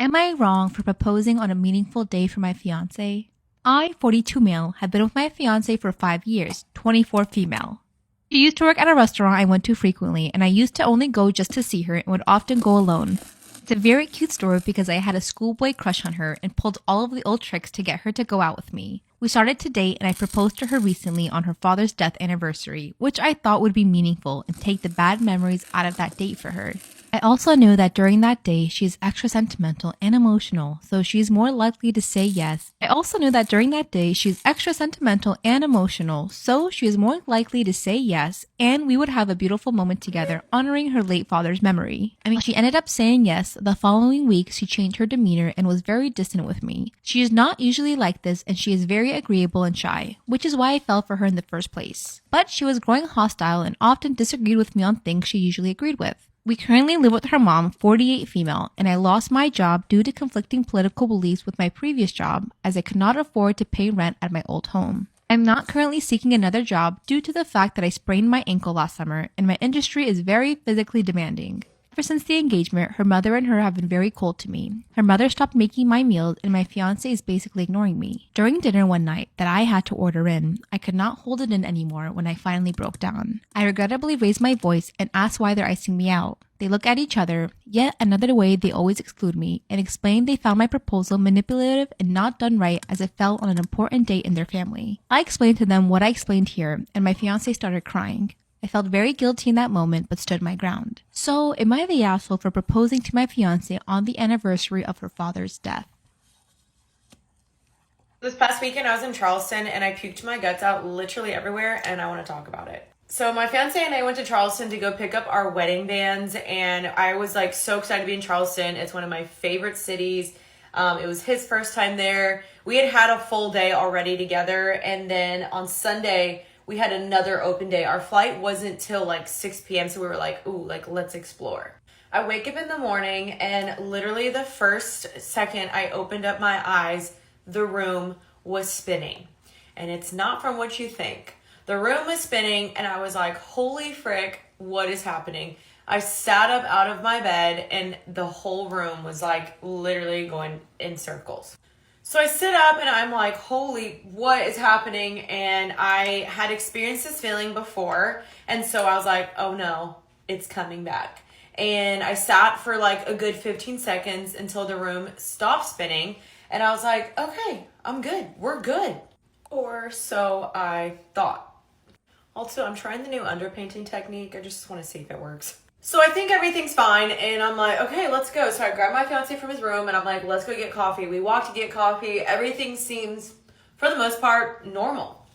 Am I wrong for proposing on a meaningful day for my fiance? I, 42 male, have been with my fiance for 5 years, 24 female. She used to work at a restaurant I went to frequently, and I used to only go just to see her and would often go alone. It's a very cute story because I had a schoolboy crush on her and pulled all of the old tricks to get her to go out with me. We started to date and I proposed to her recently on her father's death anniversary, which I thought would be meaningful and take the bad memories out of that date for her. I also knew that during that day she is extra sentimental and emotional, so she is more likely to say yes. And we would have a beautiful moment together honoring her late father's memory. She ended up saying yes. The following week she changed her demeanor and was very distant with me. She is not usually like this and she is very agreeable and shy, which is why I fell for her in the first place. But she was growing hostile and often disagreed with me on things she usually agreed with. We currently live with her mom, 48 female, and I lost my job due to conflicting political beliefs with my previous job as I could not afford to pay rent at my old home. I'm not currently seeking another job due to the fact that I sprained my ankle last summer and my industry is very physically demanding. Ever since the engagement, her mother and her have been very cold to me. Her mother stopped making my meals and my fiance is basically ignoring me. During dinner one night that I had to order in, I could not hold it in anymore when I finally broke down. I regrettably raised my voice and asked why they're icing me out. They look at each other, yet another way they always exclude me, and explain they found my proposal manipulative and not done right as it fell on an important date in their family. I explained to them what I explained here, and my fiance started crying. I felt very guilty in that moment, but stood my ground. So, am I the asshole for proposing to my fiance on the anniversary of her father's death? This past weekend I was in Charleston and I puked my guts out literally everywhere and I want to talk about it. So my fiance and I went to Charleston to go pick up our wedding bands and I was like so excited to be in Charleston. It's one of my favorite cities. It was his first time there. We had a full day already together and then on Sunday we had another open day. Our flight wasn't till like 6 p.m. So we were like, ooh, like let's explore. I wake up in the morning and literally the first second I opened up my eyes, the room was spinning. And it's not from what you think. The room was spinning and I was like, holy frick, what is happening? I sat up out of my bed and the whole room was like literally going in circles. So I sit up and I'm like, holy, what is happening? And I had experienced this feeling before. And so I was like, oh no, it's coming back. And I sat for like a good 15 seconds until the room stopped spinning. And I was like, okay, I'm good. We're good. Or so I thought. Also, I'm trying the new underpainting technique. I just want to see if it works. So I think everything's fine. And I'm like, okay, let's go. So I grabbed my fiance from his room and I'm like, let's go get coffee. We walk to get coffee. Everything seems, for the most part, normal.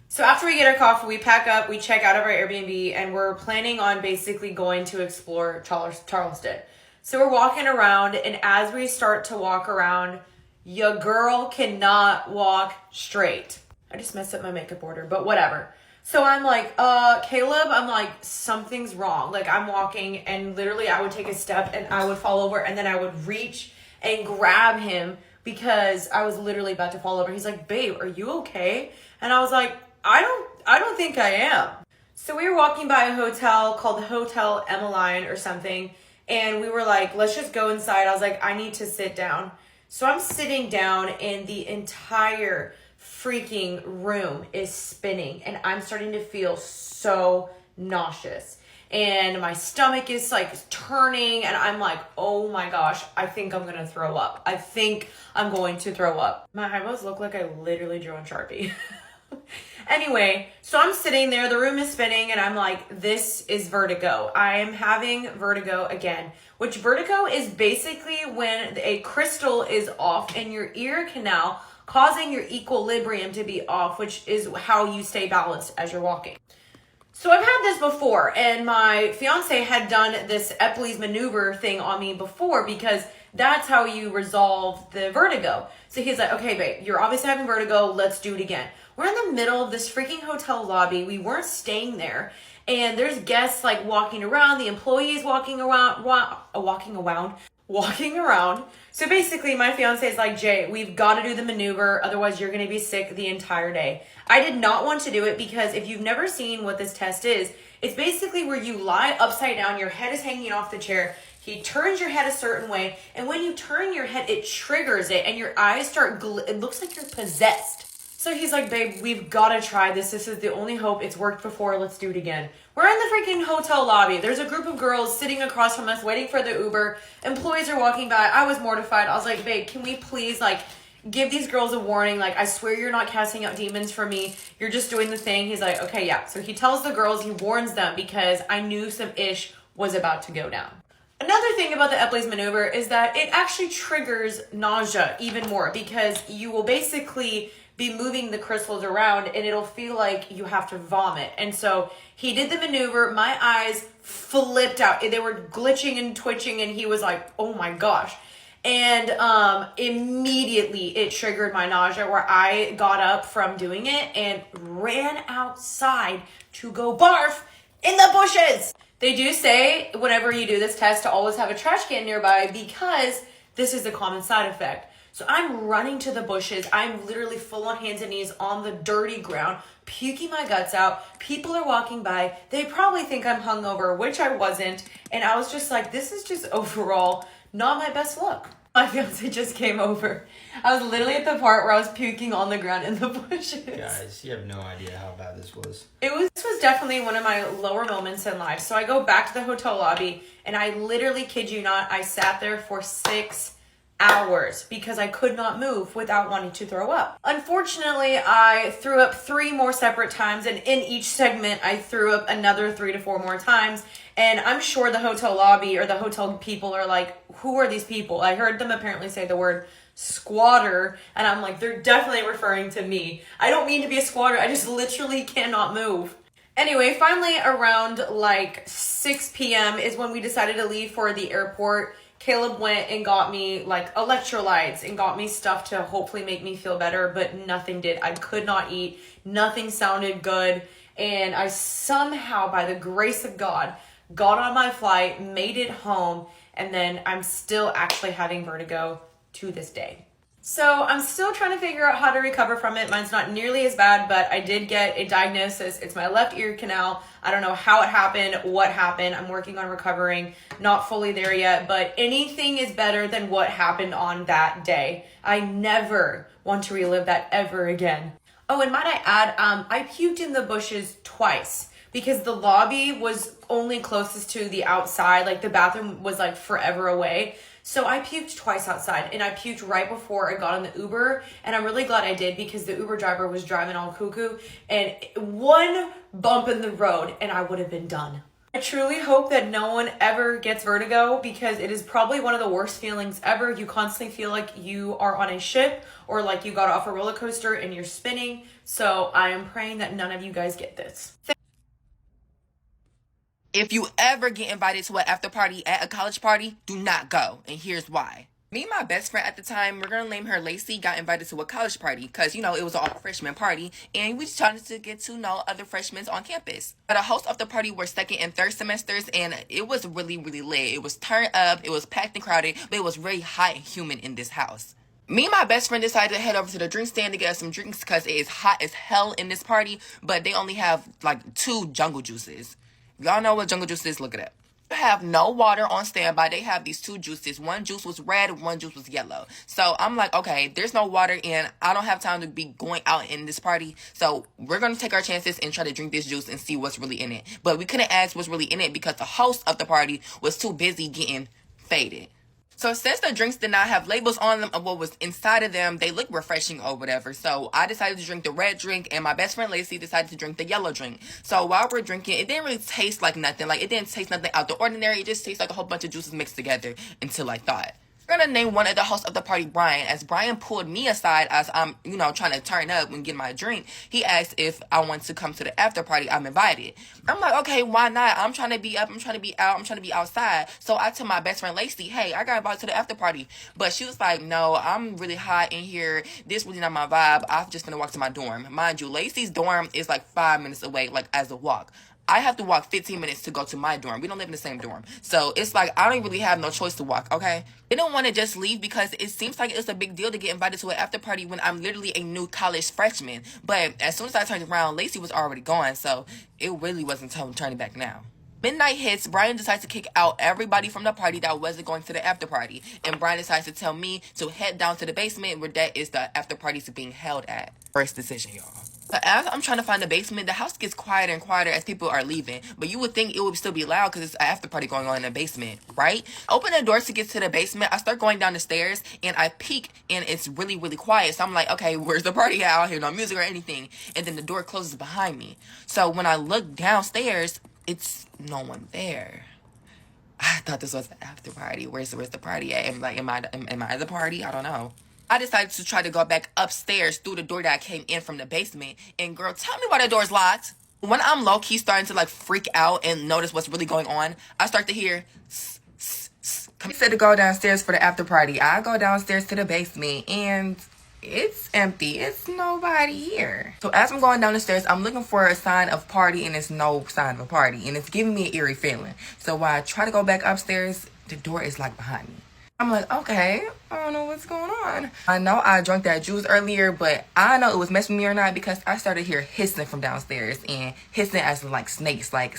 So after we get our coffee, we pack up, we check out of our Airbnb, and we're planning on basically going to explore Charleston. So we're walking around, and as we start to walk around, your girl cannot walk straight. I just messed up my makeup order, but whatever. So I'm like, Caleb, I'm like, something's wrong. Like I'm walking and literally I would take a step and I would fall over and then I would reach and grab him because I was literally about to fall over. He's like, babe, are you okay? And I was like, I don't think I am. So we were walking by a hotel called the Hotel Emmeline or something. And we were like, let's just go inside. I was like, I need to sit down. So I'm sitting down and the entire freaking room is spinning and I'm starting to feel so nauseous and my stomach is like turning and I'm like, oh my gosh, I think I'm gonna throw up. I think I'm going to throw up. My eyebrows look like I literally drew on Sharpie. Anyway, so I'm sitting there, the room is spinning and I'm like, this is vertigo. I am having vertigo again, which vertigo is basically when a crystal is off in your ear canal, causing your equilibrium to be off, which is how you stay balanced as you're walking. So I've had this before, and my fiance had done this Epley's maneuver thing on me before because that's how you resolve the vertigo. So he's like, okay, babe, you're obviously having vertigo. Let's do it again. We're in the middle of this freaking hotel lobby. We weren't staying there. And there's guests like walking around, the employees walking around. So basically my fiance is like, Jay, we've got to do the maneuver. Otherwise you're going to be sick the entire day. I did not want to do it because if you've never seen what this test is, it's basically where you lie upside down. Your head is hanging off the chair. He turns your head a certain way, and when you turn your head, it triggers it, and your eyes start, it looks like you're possessed. So he's like, babe, we've got to try this. This is the only hope. It's worked before. Let's do it again. We're in the freaking hotel lobby. There's a group of girls sitting across from us waiting for the Uber. Employees are walking by. I was mortified. I was like, babe, can we please, like, give these girls a warning? Like, I swear you're not casting out demons for me. You're just doing the thing. He's like, okay, yeah. So he tells the girls, he warns them because I knew some ish was about to go down. Another thing about the Epley's maneuver is that it actually triggers nausea even more because you will basically be moving the crystals around and it'll feel like you have to vomit. And so he did the maneuver. My eyes flipped out. They were glitching and twitching and he was like, oh my gosh. And immediately it triggered my nausea where I got up from doing it and ran outside to go barf in the bushes. They do say whenever you do this test to always have a trash can nearby because this is a common side effect. So I'm running to the bushes. I'm literally full on hands and knees on the dirty ground, puking my guts out. People are walking by. They probably think I'm hungover, which I wasn't. And I was just like, this is just overall not my best look. My fiance just came over. I was literally at the part where I was puking on the ground in the bushes. Guys, you have no idea how bad this was. This was definitely one of my lower moments in life. So I go back to the hotel lobby and I literally, kid you not, I sat there for 6 hours because I could not move without wanting to throw up. Unfortunately, I threw up 3 more separate times, and in each segment, I threw up another 3 to 4 more times. And I'm sure the hotel lobby or the hotel people are like, who are these people? I heard them apparently say the word squatter, and I'm like, they're definitely referring to me. I don't mean to be a squatter. I just literally cannot move. Anyway, finally around like 6 p.m. is when we decided to leave for the airport. Caleb went and got me like electrolytes and got me stuff to hopefully make me feel better, but nothing did. I could not eat. Nothing sounded good. And I somehow, by the grace of God, got on my flight, made it home, and then I'm still actually having vertigo to this day. So I'm still trying to figure out how to recover from it. Mine's not nearly as bad, but I did get a diagnosis. It's my left ear canal. I don't know how it happened, what happened. I'm working on recovering. Not fully there yet, but anything is better than what happened on that day. I never want to relive that ever again. Oh, and might I add, I puked in the bushes twice because the lobby was only closest to the outside. Like the bathroom was like forever away. So I puked twice outside, and I puked right before I got on the Uber, and I'm really glad I did because the Uber driver was driving all cuckoo, and one bump in the road and I would have been done. I truly hope that no one ever gets vertigo because it is probably one of the worst feelings ever. You constantly feel like you are on a ship or like you got off a roller coaster and you're spinning. So I am praying that none of you guys get this. If you ever get invited to an after party at a college party, do not go. And here's why. Me and my best friend at the time, we're going to name her Lacey, got invited to a college party because, you know, it was an all-freshman party. And we just wanted to get to know other freshmen on campus. But the hosts of the party were second and third semesters, and it was really, really lit. It was turned up, it was packed and crowded, but it was very hot and humid in this house. Me and my best friend decided to head over to the drink stand to get us some drinks because it is hot as hell in this party, but they only have like 2 jungle juices. If y'all know what jungle juice is, look it up. They have no water on standby. They have these 2 juices. One juice was red, one juice was yellow. So I'm like, okay, there's no water and I don't have time to be going out in this party. So we're going to take our chances and try to drink this juice and see what's really in it. But we couldn't ask what's really in it because the host of the party was too busy getting faded. So since the drinks did not have labels on them of what was inside of them, they look refreshing or whatever. So I decided to drink the red drink, and my best friend Lacey decided to drink the yellow drink. So while we're drinking, it didn't really taste like nothing. Like, it didn't taste nothing out the ordinary. It just tastes like a whole bunch of juices mixed together until I thought. We're going to name one of the hosts of the party Brian. As Brian pulled me aside as I'm, trying to turn up and get my drink, he asked if I want to come to the after party. I'm invited. I'm like, okay, why not? I'm trying to be up. I'm trying to be out. I'm trying to be outside. So I tell my best friend Lacey, hey, I got invited to the after party. But she was like, no, I'm really hot in here. This really not my vibe. I'm just going to walk to my dorm. Mind you, Lacey's dorm is like 5 minutes away, like as a walk. I have to walk 15 minutes to go to my dorm. We don't live in the same dorm. So it's like, I don't really have no choice to walk, okay? They don't want to just leave because it seems like it's a big deal to get invited to an after party when I'm literally a new college freshman. But as soon as I turned around, Lacey was already gone. So it really wasn't turning back now. Midnight hits, Brian decides to kick out everybody from the party that wasn't going to the after party. And Brian decides to tell me to head down to the basement where that is the after parties being held at. First decision, y'all. So as I'm trying to find the basement, the house gets quieter and quieter as people are leaving. But you would think it would still be loud because it's an after party going on in the basement, right? Open the doors to get to the basement. I start going down the stairs and I peek and it's really, really quiet. So I'm like, okay, where's the party at? I don't hear no music or anything. And then the door closes behind me. So when I look downstairs, it's no one there. I thought this was the after party. Where's the party at? Am I at the party? I don't know. I decided to try to go back upstairs through the door that I came in from the basement. And girl, tell me why the door's locked. When I'm low-key starting to like freak out and notice what's really going on, I start to hear He said to go downstairs for the after party. I go downstairs to the basement and it's empty. It's nobody here. So as I'm going down the stairs, I'm looking for a sign of party and it's no sign of a party. And it's giving me an eerie feeling. So when I try to go back upstairs, the door is locked behind me. I'm like, okay, I don't know what's going on. I know I drank that juice earlier, but I don't know it was messing with me or not because I started to hear hissing from downstairs and hissing as like snakes, like.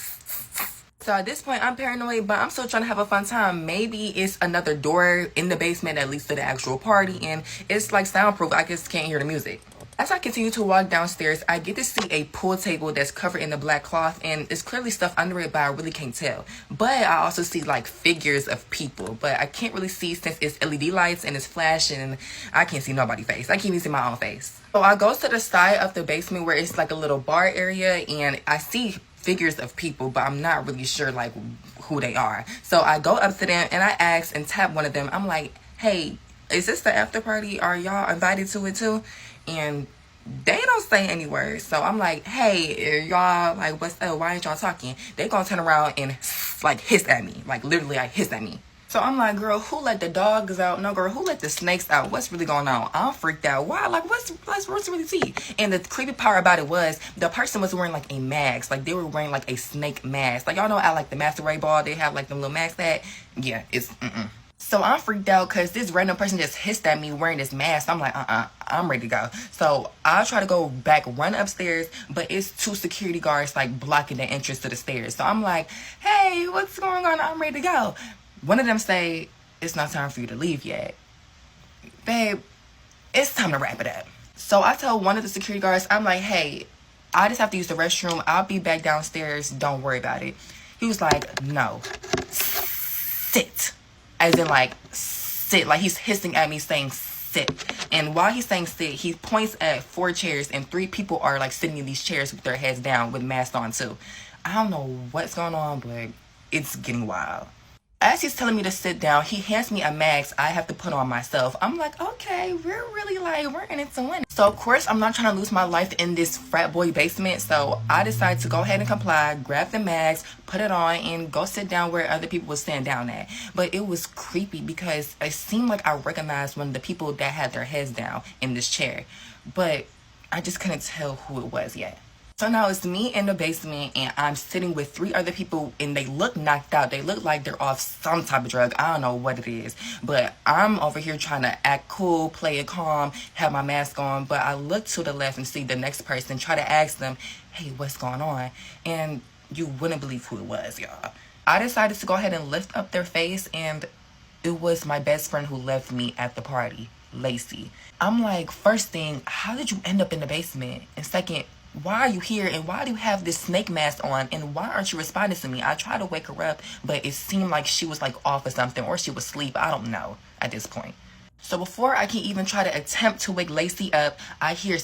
So at this point, I'm paranoid, but I'm still trying to have a fun time. Maybe it's another door in the basement that leads to the actual party and it's like soundproof. I just can't hear the music. As I continue to walk downstairs, I get to see a pool table that's covered in the black cloth and it's clearly stuff under it, but I really can't tell. But I also see like figures of people, but I can't really see since it's LED lights and it's flashing and I can't see nobody's face. I can't even see my own face. So I go to the side of the basement where it's like a little bar area and I see figures of people, but I'm not really sure like who they are. So I go up to them and I ask and tap one of them. I'm like, hey, is this the after party? Are y'all invited to it too? And they don't say any words. So I'm like, hey, y'all, like, what's up? Why ain't y'all talking? They gonna turn around and like hiss at me. Like literally like hiss at me. So I'm like, girl, who let the dogs out? No, girl, who let the snakes out? What's really going on? I'm freaked out. Why? Like, what's really tea? And the creepy part about it was the person was wearing like a mask. Like they were wearing like a snake mask. Like y'all know at like the Masquerade Ball, they have like them little masks that, yeah, it's So I'm freaked out because this random person just hissed at me wearing this mask. I'm like, I'm ready to go. So I try to go back, run upstairs, but it's two security guards like blocking the entrance to the stairs. So I'm like, hey, what's going on? I'm ready to go. One of them say, it's not time for you to leave yet. Babe, it's time to wrap it up. So I tell one of the security guards, I'm like, hey, I just have to use the restroom. I'll be back downstairs. Don't worry about it. He was like, no, sit. As in like, sit. Like he's hissing at me saying sit. And while he's saying sit, he points at 4 chairs and 3 people are like sitting in these chairs with their heads down with masks on too. I don't know what's going on, but it's getting wild. As he's telling me to sit down, he hands me a mask I have to put on myself. I'm like, okay, we're in it to win. So of course, I'm not trying to lose my life in this frat boy basement. So I decided to go ahead and comply, grab the mask, put it on, and go sit down where other people were sitting down at. But it was creepy because it seemed like I recognized one of the people that had their heads down in this chair. But I just couldn't tell who it was yet. So now it's me in the basement and I'm sitting with 3 other people and they look knocked out. They look like they're off some type of drug. I don't know what it is. But I'm over here trying to act cool, play it calm, have my mask on. But I look to the left and see the next person, try to ask them, hey, what's going on? And you wouldn't believe who it was, y'all. I decided to go ahead and lift up their face and it was my best friend who left me at the party, Lacey. I'm like, first thing, how did you end up in the basement? And second, why are you here and why do you have this snake mask on and why aren't you responding to me? I tried to wake her up, but it seemed like she was like off or something or she was asleep. I don't know at this point. So before I can even try to attempt to wake Lacey up, I hear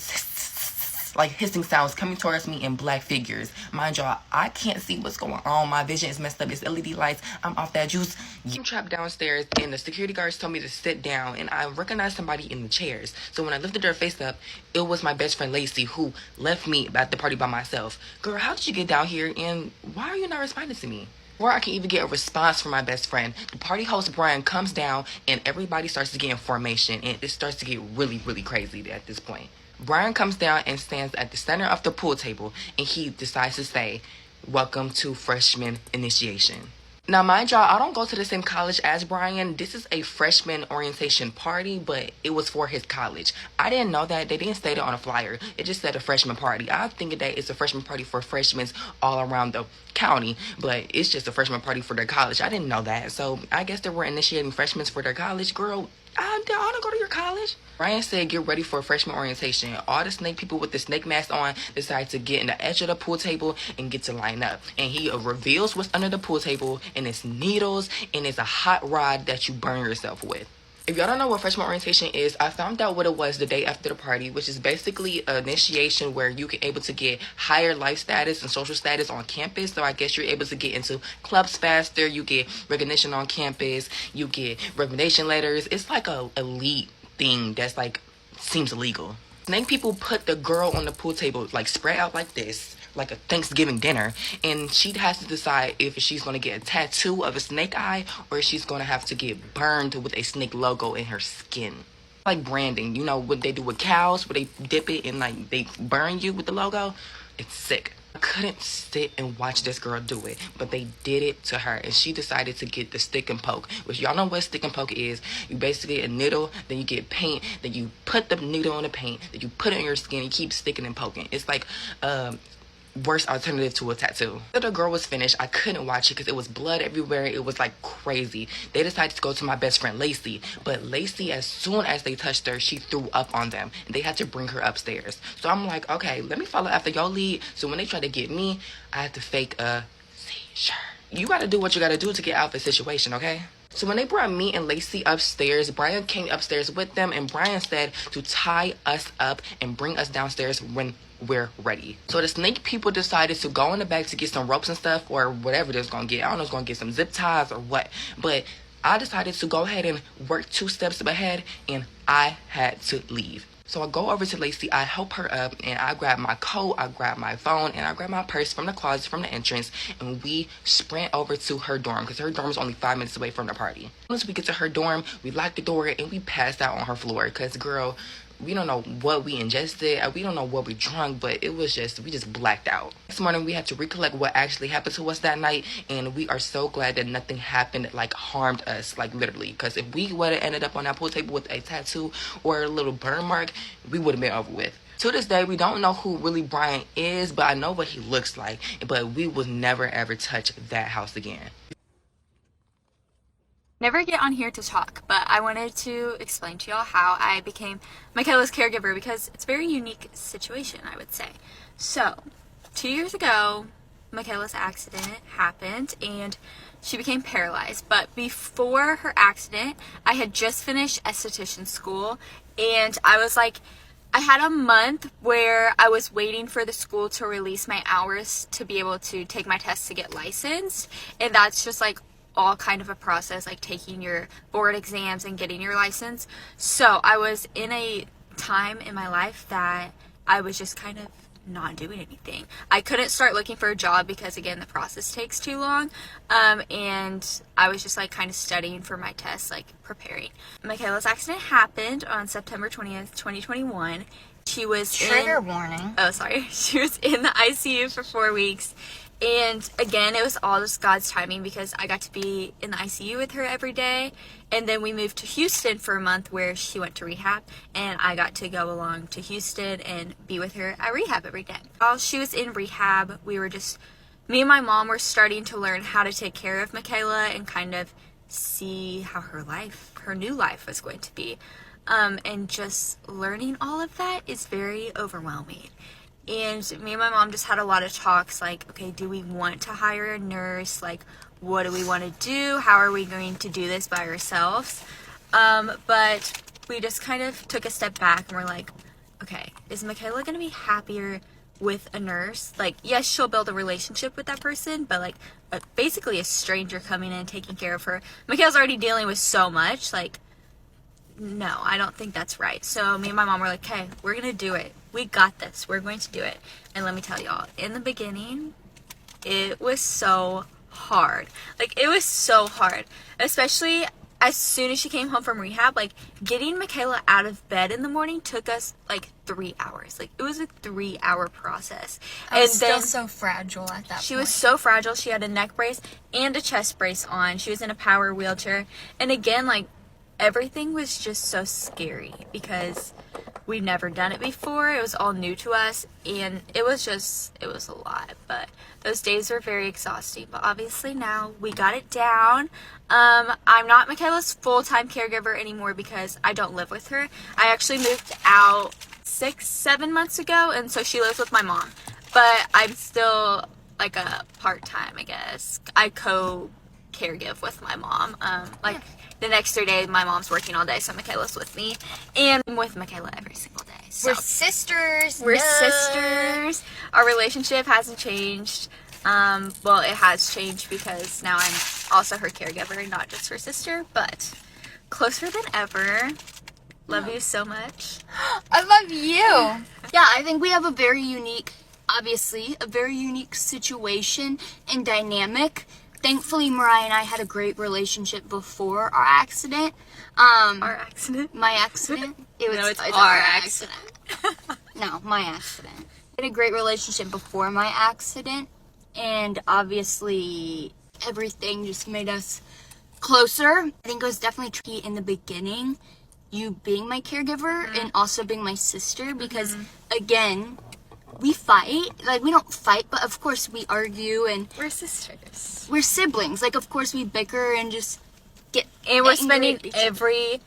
like hissing sounds coming towards me in black figures. Mind y'all, I can't see what's going on. My vision is messed up. It's LED lights. I'm off that juice. I'm trapped downstairs and the security guards told me to sit down and I recognized somebody in the chairs. So when I lifted their face up, it was my best friend Lacey who left me at the party by myself. Girl, how did you get down here and why are you not responding to me? Before I can even get a response from my best friend, the party host Brian comes down and everybody starts to get in formation and it starts to get really, really crazy at this point. Brian comes down and stands at the center of the pool table and he decides to say, welcome to freshman initiation. Now, mind y'all, I don't go to the same college as Brian. This is a freshman orientation party, but it was for his college. I didn't know that. They didn't state it on a flyer. It just said a freshman party. I think that it's a freshman party for freshmen all around the county, but it's just a freshman party for their college. I didn't know that. So I guess they were initiating freshmen for their college. Girl, I don't go to your college. Brian said, get ready for freshman orientation. All the snake people with the snake mask on decide to get in the edge of the pool table and get to line up. And he reveals what's under the pool table, and it's needles, and it's a hot rod that you burn yourself with. If y'all don't know what freshman orientation is, I found out what it was the day after the party, which is basically an initiation where you can able to get higher life status and social status on campus. So I guess you're able to get into clubs faster. You get recognition on campus. You get recommendation letters. It's like a elite thing that's like seems illegal. Snake people put the girl on the pool table like spread out like this, like a Thanksgiving dinner, and she has to decide if she's going to get a tattoo of a snake eye or if she's going to have to get burned with a snake logo in her skin. Like branding, you know what they do with cows, where they dip it and like they burn you with the logo. It's sick. I couldn't sit and watch this girl do it, but they did it to her, and she decided to get the stick and poke, which y'all know what stick and poke is. You basically get a needle, then you get paint, then you put the needle in the paint, then you put it in your skin, and keep sticking and poking. It's like worst alternative to a tattoo. After the girl was finished, I couldn't watch it because it was blood everywhere. It was like crazy. They decided to go to my best friend Lacey, but Lacey, as soon as they touched her, she threw up on them, and they had to bring her upstairs. So I'm like, okay, let me follow after y'all leave. So when they try to get me, I had to fake a seizure. You gotta do what you gotta do to get out of the situation, okay? So when they brought me and Lacey upstairs, Brian came upstairs with them, and Brian said to tie us up and bring us downstairs when we're ready. So the snake people decided to go in the back to get some ropes and stuff, or whatever they're gonna get. I don't know if it's gonna get some zip ties or what, but I decided to go ahead and work 2 steps ahead, and I had to leave. So I go over to Lacey, I help her up, and I grab my coat, I grab my phone, and I grab my purse from the closet, from the entrance, and we sprint over to her dorm, because her dorm is only 5 minutes away from the party. Once we get to her dorm, we lock the door, and we passed out on her floor, because girl, we don't know what we ingested, we don't know what we drunk, but it was just, we just blacked out. This morning we had to recollect what actually happened to us that night, and we are so glad that nothing happened, like harmed us, like literally, because if we would have ended up on that pool table with a tattoo or a little burn mark, we would have been over with. To this day, we don't know who really Brian is, but I know what he looks like, but we would never ever touch that house again. Never get on here to talk, but I wanted to explain to y'all how I became Michaela's caregiver, because it's a very unique situation, I would say. So, 2 years ago, Michaela's accident happened and she became paralyzed. But before her accident, I had just finished esthetician school, and I was like, I had a month where I was waiting for the school to release my hours to be able to take my test to get licensed, and that's just like all kind of a process, like taking your board exams and getting your license. So I was in a time in my life that I was just kind of not doing anything. I couldn't start looking for a job because, again, the process takes too long, and I was just like kind of studying for my tests, like preparing. Michaela's accident happened on September 20th, 2021. She was Trigger warning. Oh, sorry. She was in the ICU for 4 weeks. And again, it was all just God's timing, because I got to be in the ICU with her every day. And then we moved to Houston for a month where she went to rehab, and I got to go along to Houston and be with her at rehab every day. While she was in rehab, me and my mom were starting to learn how to take care of Michaela and kind of see how her new life was going to be. And just learning all of that is very overwhelming. And me and my mom just had a lot of talks, like, okay, do we want to hire a nurse? Like, what do we want to do? How are we going to do this by ourselves? But we just kind of took a step back and we're like, okay, is Michaela going to be happier with a nurse? Like, yes, she'll build a relationship with that person, but like basically a stranger coming in, taking care of her. Michaela's already dealing with so much, like, no, I don't think that's right. So me and my mom were like, okay, we're going to do it. We got this. We're going to do it. And let me tell y'all, in the beginning, it was so hard. Like, it was so hard. Especially, as soon as she came home from rehab, like, getting Michaela out of bed in the morning took us, like, 3 hours. Like, it was a 3-hour process. I was still so fragile at that point. She was so fragile. She had a neck brace and a chest brace on. She was in a power wheelchair. And again, like, everything was just so scary because we'd never done it before. It was all new to us, and it was a lot. But those days were very exhausting. But obviously now we got it down. I'm not Michaela's full-time caregiver anymore because I don't live with her. I actually moved out 6-7 months ago, and so she lives with my mom. But I'm still like a part-time, I guess. I caregive with my mom. The next 3 days, my mom's working all day, so Michaela's with me. And I'm with Michaela every single day. So We're sisters. we're sisters. Our relationship hasn't changed. Well, it has changed because now I'm also her caregiver, not just her sister, but closer than ever. Love you so much. I love you. Yeah, I think we have a very unique situation and dynamic. Thankfully, Mariah and I had a great relationship before our accident. Our accident? My accident? It's our accident. No, my accident. We had a great relationship before my accident, and obviously everything just made us closer. I think it was definitely tricky in the beginning, you being my caregiver and also being my sister, because again, we fight. Like, we don't fight, but of course we argue, and We're sisters. we're siblings. Like, of course we bicker and just get And we're angry spending at each other.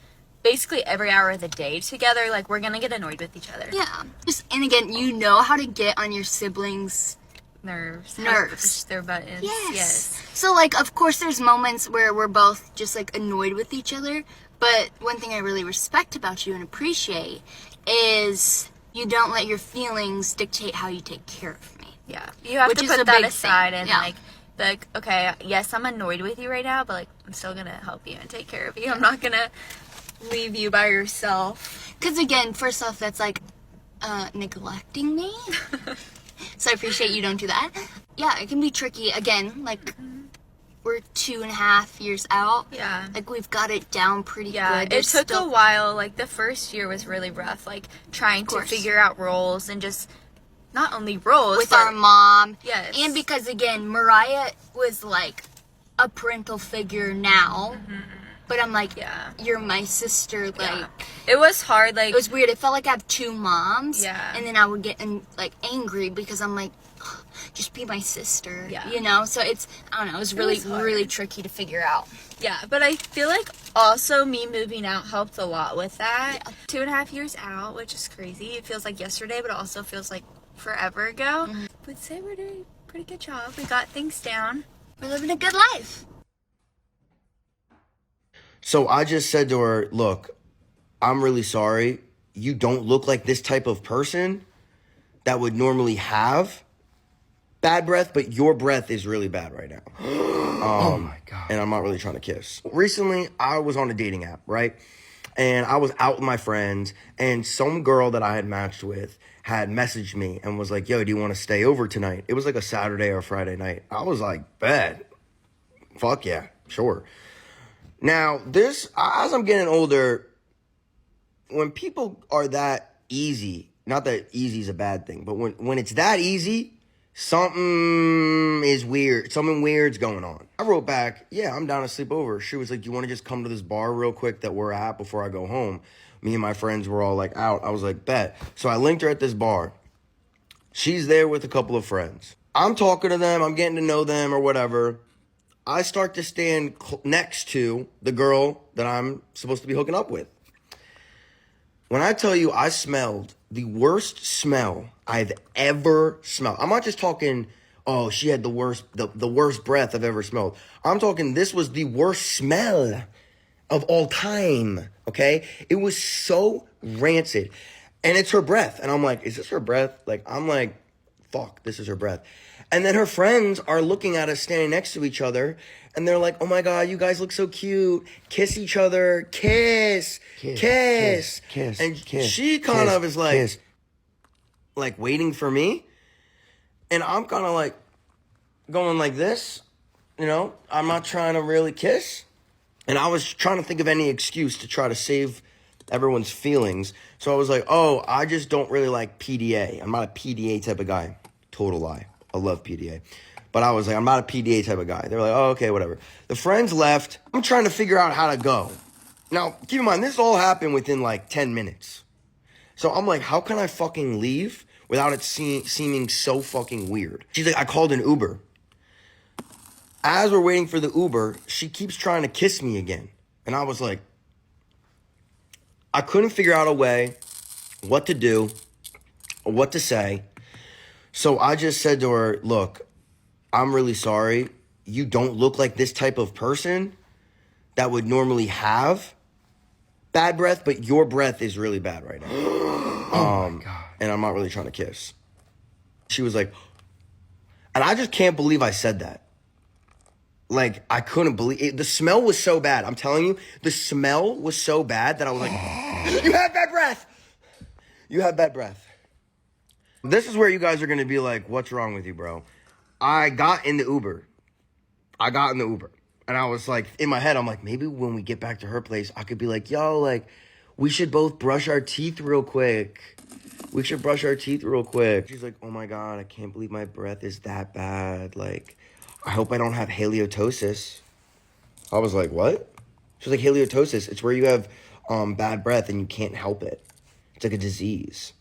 basically every hour of the day together. Like, we're gonna get annoyed with each other. Yeah. And again, you know how to get on your siblings' Nerves. Nerves. Push their buttons. Yes. So, like, of course there's moments where we're both just, like, annoyed with each other. But one thing I really respect about you and appreciate is you don't let your feelings dictate how you take care of me. Yeah. You have Which to is put a that big aside thing. and, Yeah. like, okay, yes, I'm annoyed with you right now, but, like, I'm still gonna help you and take care of you. I'm not gonna leave you by yourself. Because, again, first off, that's, like, neglecting me. So I appreciate you don't do that. Yeah, it can be tricky. Again, like, we're 2.5 years out. Yeah. Like, we've got it down pretty Yeah, good. it There's took still- a while. Like, the first year was really rough. Like, trying to course. figure out roles and just not only roles with but our mom. Yes. And because, again, Mariah was, like, a parental figure now. But I'm like, Yeah. you're my sister. Like, yeah. It was hard. Like, it was weird. It felt like I have two moms. Yeah. And then I would get, like, angry because I'm like, just be my sister. Yeah. You know? So it's, I don't know, it was really, was hard. really tricky to figure out. yeah, but I feel like also me moving out helped a lot with that. Yeah. 2.5 years out, which is crazy. It feels like yesterday, but it also feels like forever ago. Would say we're doing a pretty good job. We got things down. We're living a good life. So I just said to her, look, I'm really sorry. You don't look like this type of person that would normally have bad breath, but your breath is really bad right now. Oh my God. And I'm not really trying to kiss. Recently, I was on a dating app, right? And I was out with my friends, and some girl that I had matched with had messaged me and was like, yo, do you want to stay over tonight? It was like a Saturday or Friday night. I was like, bet. Fuck yeah, sure. Now, this, as I'm getting older, when people are that easy, not that easy is a bad thing, but when it's that easy, something is weird. Something weird's going on. I wrote back, yeah, I'm down to sleep over. She was like, you want to just come to this bar real quick that we're at before I go home? Me and my friends were all like out. I was like, bet. So I linked her at this bar. She's there with a couple of friends. I'm talking to them. I'm getting to know them or whatever. I start to stand next to the girl that I'm supposed to be hooking up with. When I tell you I smelled the worst smell I've ever smelled. I'm not just talking, oh, she had the worst breath I've ever smelled. I'm talking this was the worst smell of all time, okay? It was so rancid. And it's her breath. And I'm like, is this her breath? Like, I'm like, fuck, this is her breath. And then her friends are looking at us standing next to each other, and they're like, oh my God, you guys look so cute. Kiss each other. Kiss. Kiss. And she kind of is like waiting for me. And I'm kind of like going like this, you know, I'm not trying to really kiss. And I was trying to think of any excuse to try to save everyone's feelings. So I was like, oh, I just don't really like PDA. I'm not a PDA type of guy. Total lie. I love PDA. But I was like, I'm not a PDA type of guy. They were like, oh, okay, whatever. The friends left. I'm trying to figure out how to go. Now, keep in mind, this all happened within like 10 minutes. So I'm like, how can I fucking leave without it seeming so fucking weird? She's like, I called an Uber. As we're waiting for the Uber, she keeps trying to kiss me again. And I was like, I couldn't figure out a way what to do or what to say. So I just said to her, look, I'm really sorry. You don't look like this type of person that would normally have bad breath, but your breath is really bad right now. Oh my God. And I'm not really trying to kiss. She was like, and I just can't believe I said that. Like, I couldn't believe it. The smell was so bad. I'm telling you, the smell was so bad that I was like, you have bad breath. You have bad breath. This is where you guys are going to be like, what's wrong with you, bro? I got in the Uber. And I was like, in my head, I'm like, maybe when we get back to her place, I could be like, yo, like, we should both brush our teeth real quick. She's like, oh my God, I can't believe my breath is that bad. Like, I hope I don't have halitosis. I was like, what? She's like, halitosis, it's where you have bad breath and you can't help it. It's like a disease.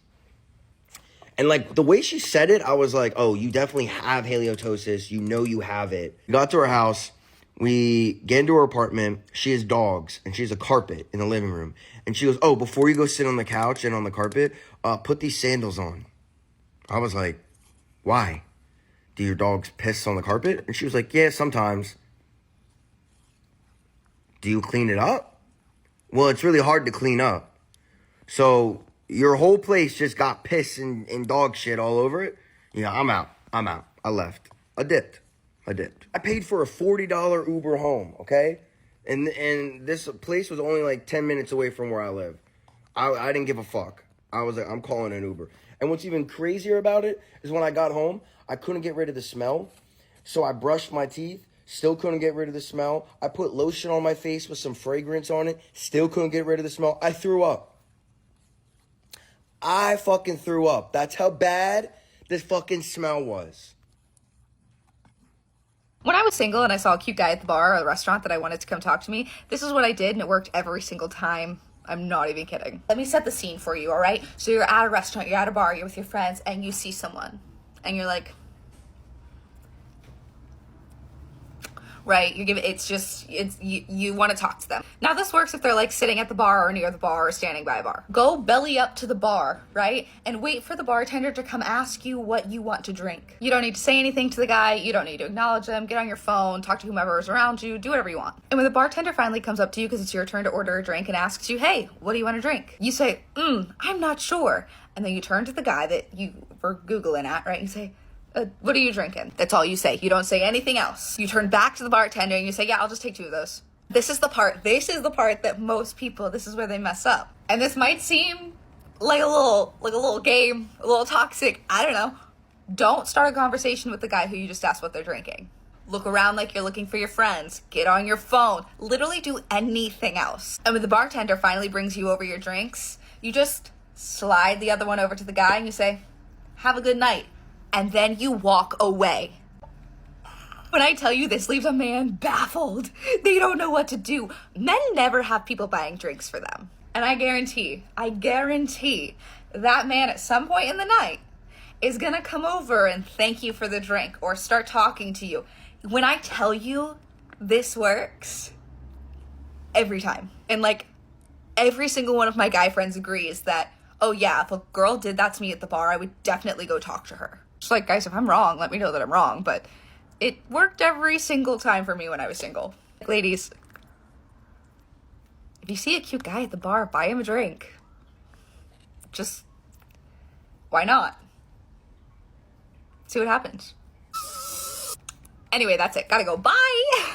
And like the way she said it, I was like, oh, you definitely have halitosis. You know you have it. We got to her house. We get into her apartment. She has dogs and she has a carpet in the living room. And she goes, oh, before you go sit on the couch and on the carpet, put these sandals on. I was like, why? Do your dogs piss on the carpet? And she was like, yeah, sometimes. Do you clean it up? Well, it's really hard to clean up. So your whole place just got piss and dog shit all over it? Yeah, I'm out. I left. I dipped. I paid for a $40 Uber home, okay? And this place was only like 10 minutes away from where I live. I didn't give a fuck. I was like, I'm calling an Uber. And what's even crazier about it is when I got home, I couldn't get rid of the smell. So I brushed my teeth, still couldn't get rid of the smell. I put lotion on my face with some fragrance on it, still couldn't get rid of the smell. I threw up. I fucking threw up. That's how bad this fucking smell was. When I was single and I saw a cute guy at the bar or the restaurant that I wanted to come talk to me, this is what I did, and it worked every single time. I'm not even kidding. Let me set the scene for you, all right? So you're at a restaurant, you're at a bar, you're with your friends, and you see someone, and you're like, right? You want to talk to them. Now this works if they're like sitting at the bar or near the bar or standing by a bar. Go belly up to the bar, right? And wait for the bartender to come ask you what you want to drink. You don't need to say anything to the guy. You don't need to acknowledge them. Get on your phone, talk to whomever is around you, do whatever you want. And when the bartender finally comes up to you because it's your turn to order a drink and asks you, hey, what do you want to drink? You say, I'm not sure. And then you turn to the guy that you were Googling at, right? You say, what are you drinking? That's all you say. You don't say anything else. You turn back to the bartender and you say, yeah, I'll just take 2 of those. This is the part that most people, this is where they mess up. And this might seem like a little game, a little toxic. I don't know. Don't start a conversation with the guy who you just asked what they're drinking. Look around like you're looking for your friends. Get on your phone. Literally do anything else. And when the bartender finally brings you over your drinks, you just slide the other one over to the guy and you say, have a good night. And then you walk away. When I tell you this leaves a man baffled, they don't know what to do. Men never have people buying drinks for them. And I guarantee that man at some point in the night is gonna come over and thank you for the drink or start talking to you. When I tell you this works, every time. And like every single one of my guy friends agrees that, oh yeah, if a girl did that to me at the bar, I would definitely go talk to her. Just like, guys, if I'm wrong, let me know that I'm wrong. But it worked every single time for me when I was single. Ladies, if you see a cute guy at the bar, buy him a drink. Just, why not? See what happens. Anyway, that's it. Gotta go. Bye!